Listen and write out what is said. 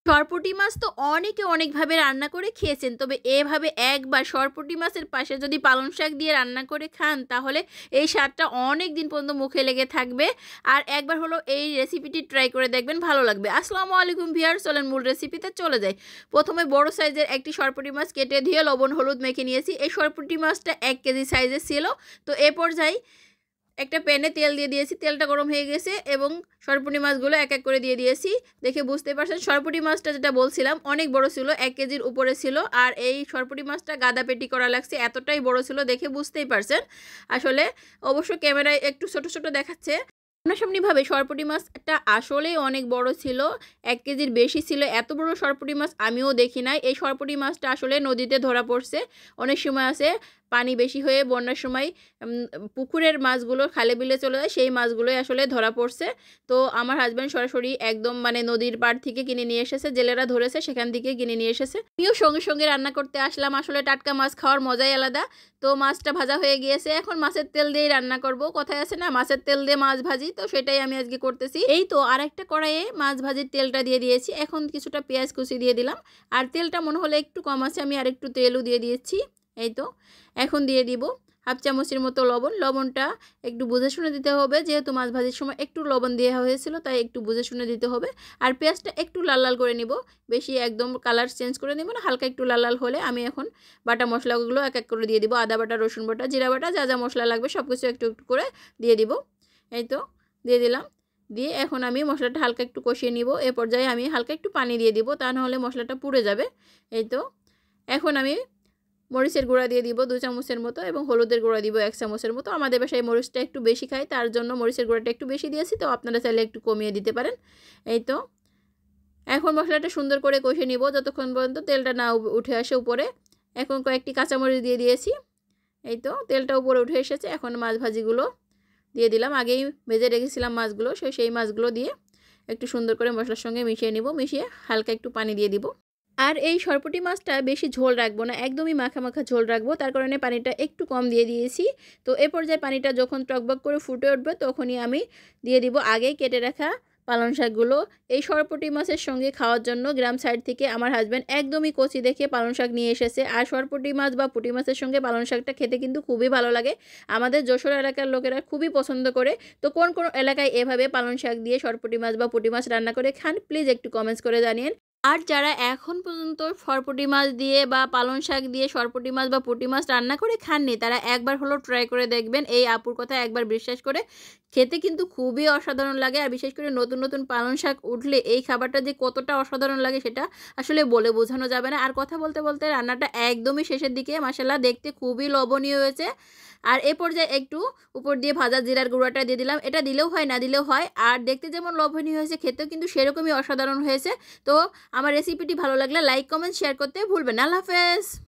সরপুঁটি মাছ তো অনেকে অনেকভাবে রান্না করে খেয়েছেন, তবে এভাবে একবার সরপুঁটি মাছের পাশে যদি পালং শাক দিয়ে রান্না করে খান তাহলে এই স্বাদটা অনেক দিন পর্যন্ত মুখে লেগে থাকবে। আর একবার হলো এই রেসিপিটি ট্রাই করে দেখবেন, ভালো লাগবে। আসসালামু আলাইকুম ভিউয়ার্স, চলেন মূল রেসিপিতে চলে যাই। প্রথমে বড় সাইজের একটি সরপুঁটি মাছ কেটে ধুয়ে লবণ হলুদ মেখে নিয়েছি। এই সরপুঁটি মাছটা 1 কেজি সাইজের ছিল। তো এ পর্যায়ে একটা প্যানে তেল দিয়ে দিয়েছি, তেলটা গরম হয়ে গেছে এবং সরপুঁটি মাছগুলো এক এক করে দিয়ে দিয়েছি। দেখে বুঝতে পারছেন সরপুঁটি মাছটা যেটা বলছিলাম অনেক বড় ছিল, 1 কেজির উপরে ছিল। আর এই সরপুঁটি মাছটা গাদা পেটি করা লাগছে, এতটাই বড় ছিল, দেখে বুঝতেই পারছেন। আসলে অবশ্য ক্যামেরায় একটু ছোট ছোট দেখাচ্ছে, সামনাসামনিভাবে সরপুঁটি মাছটা আসলেই অনেক বড় ছিল, 1 কেজির বেশি ছিল। এত বড় সরপুঁটি মাছ আমিও দেখি নাই। এই সরপুঁটি মাছটা আসলে নদীতে ধরা পড়ছে। অনেক সময় আছে পানি বেশি হয়ে বন্যার সময় পুকুরের মাছগুলো খালে বিলে চলে যায়, সেই মাছগুলোই আসলে ধরা পড়ছে। তো আমার হাজব্যান্ড সরাসরি একদম মানে নদীর পাড় থেকে কিনে নিয়ে এসেছে, জেলেরা ধরেছে সেখান থেকে কিনে নিয়ে এসেছে। আমিও সঙ্গে সঙ্গে রান্না করতে আসলাম, আসলে টাটকা মাছ খাওয়ার মজাই আলাদা। তো মাছটা ভাজা হয়ে গিয়েছে, এখন মাছের তেল দিয়েই রান্না করব। কথায় আছে না মাছের তেল দিয়ে মাছ ভাজি, তো সেটাই আমি আজকে করতেছি। এই তো আরেকটা কড়াইয়ে মাছ ভাজির তেলটা দিয়ে দিয়েছি, এখন কিছুটা পেঁয়াজ কুচি দিয়ে দিলাম। আর তেলটা মনে হলে একটু কম আছে, আমি আরেকটু তেলও দিয়ে দিয়েছি। এই তো এখন দিয়ে দিব 1/2 চামচের মতো লবণ। লবণটা একটু বুঝে শুনে দিতে হবে, যেহেতু মাছ ভাজির সময় একটু লবণ দেওয়া হয়েছিল, তাই একটু বুঝে শুনে দিতে হবে। আর পেঁয়াজটা একটু লাল লাল করে নিব, বেশি একদম কালার চেঞ্জ করে নেব না, হালকা একটু লাল লাল হলে আমি এখন বাটা মশলাগুলো এক এক করে দিয়ে দিব। আদা বাটা, রসুন বাটা, জিরা বাটা, যা যা মশলা লাগবে সব কিছু একটু একটু করে দিয়ে দিব। এই তো দিয়ে দিলাম। দিয়ে এখন আমি মশলাটা হালকা একটু কষিয়ে নিব। এ পর্যায়ে আমি হালকা একটু পানি দিয়ে দিব, তা নাহলে মশলাটা পুড়ে যাবে। এই তো এখন আমি মরিচের গুঁড়া দিয়ে দিব 2 চামচের মতো এবং হলুদের গুঁড়া দিব 1 চামচের মতো। আমাদের বাসায় মরিচটা একটু বেশি খায়, তার জন্য মরিচের গুঁড়াটা একটু বেশি দিয়েছি, তো আপনারা চাইলে একটু কমিয়ে দিতে পারেন। এই তো এখন মশলাটা সুন্দর করে কষে নিব যতক্ষণ পর্যন্ত তেলটা না উঠে আসে উপরে। এখন কয়েকটি কাঁচামরিচ দিয়ে দিয়েছি। এই তো তেলটা উপরে উঠে এসেছে, এখন মাছ ভাজিগুলো দিয়ে দিলাম। আগেই ভেজে রেখেছিলাম মাছগুলো, সেই মাছগুলো দিয়ে একটু সুন্দর করে মশলার সঙ্গে মিশিয়ে নিব। মিশিয়ে হালকা একটু পানি দিয়ে দিব। আর এই সরপুঁটি মাছটা বেশি ঝোল রাখবো না, একদমই মাখা মাখা ঝোল রাখবো, তার কারণে পানিটা একটু কম দিয়ে দিয়েছি। তো এ পর্যায়ে পানিটা যখন টকবক করে ফুটে উঠবে তখনই আমি দিয়ে দিব আগেই কেটে রাখা পালং শাকগুলো। এই সরপুঁটি মাছের সঙ্গে খাওয়ার জন্য গ্রাম সাইড থেকে আমার হাজব্যান্ড একদমই কচি দেখে পালং শাক নিয়ে এসেছে। আর সরপুঁটি মাছ বা পুঁটি মাছের সঙ্গে পালং শাকটা খেতে কিন্তু খুবই ভালো লাগে, আমাদের যশোর এলাকার লোকেরা খুবই পছন্দ করে। তো কোন কোন এলাকায় এভাবে পালং শাক দিয়ে সরপুঁটি মাছ বা পুঁটি মাছ রান্না করে খান, প্লিজ একটু কমেন্টস করে জানিয়েন। আর যারা এখন পর্যন্ত সরপুঁটি মাছ দিয়ে বা পালং শাক দিয়ে সরপুঁটি মাছ বা পুঁটি মাছ রান্না করে খাননি, তারা একবার হলো ট্রাই করে দেখবেন। এই আপুর কথা একবার বিশ্বাস করে, খেতে কিন্তু খুবই অসাধারণ লাগে। আর বিশেষ করে নতুন নতুন পালং শাক উঠলে এই খাবারটা যে কতটা অসাধারণ লাগে সেটা আসলে বলে বোঝানো যাবে না। আর কথা বলতে বলতে রান্নাটা একদমই শেষের দিকে, মাশাআল্লাহ দেখতে খুবই লোভনীয় হয়েছে। আর এ পর্যায়ে একটু উপর দিয়ে ভাজা জিরার গুঁড়াটা দিয়ে দিলাম, এটা দিলেও হয় না দিলেও হয়। আর দেখতে যেমন লোভনীয় হয়েছে, খেতেও কিন্তু সেরকমই অসাধারণ হয়েছে। তো আমার রেসিপিটি ভালো লাগলে লাইক কমেন্ট শেয়ার করতে ভুলবেন না। আল্লাহ হাফেজ।